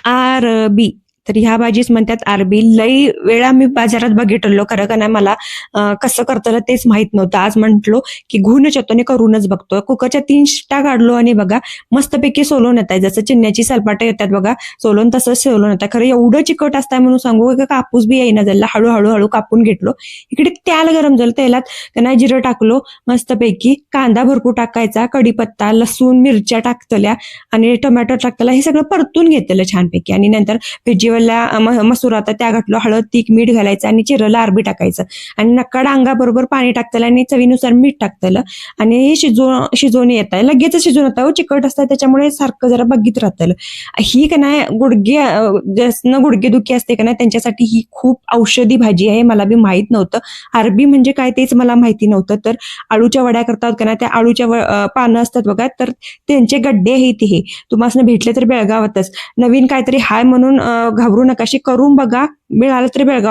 RB. तर ह्या भाजीच म्हणतात अरबी. लई वेळा मी बाजारात बघितलो, खरं का नाही मला कसं करताना तेच माहित नव्हतं. आज म्हटलो की घेऊनच येतो आणि करूनच बघतो. कुकरच्या 3 शिट्ट्या काढलो आणि बघा मस्तपैकी सोलून येत आहे. जसं चिन्याची सलपाटं येतात बघा सोलून, तसंच सोलून येतात. खरं एवढं चिकट असतंय म्हणून सांगू का कापूस बी येईना झाला. हळू कापून घेतलो. इकडे तेल गरम झालं, तेलात का नाही जिरं टाकलो मस्तपैकी, कांदा भरपूर टाकायचा, कढीपत्ता, लसूण, मिरच्या टाकतल्या आणि टोमॅटो टाकतला, हे सगळं परतून घेतलं छानपैकी. आणि नंतर भेजीवाला मसूर आता त्या घातलो, हळद, तीख, मीठ घालायचं आणि चिरलं अरबी टाकायचं आणि नक्का डांगाबरोबर पाणी टाकतलं आणि चवीनुसार मीठ टाकतलं आणि हे शिजवून येत आहे. लगेच शिजून येतं, चिकट असतं त्याच्यामुळे सारखं जरा बघित राहतलं. ही का नाही ज्यासनं गुडघेदुखी असते का नाही त्यांच्यासाठी ही खूप औषधी भाजी आहे. मला बी माहित नव्हतं. अरबी म्हणजे काय तेच मला माहिती नव्हतं. तर आळूच्या वड्या करतात का नाही, त्या आळूच्या पानं असतात बघा, तर त्यांचे गड्डे आहेत. हे तुम्हाला भेटले तर बेळगावातच. नवीन काहीतरी हाय म्हणून घाबरू नका, करून बघा, मिळालं तरी बेळगाव.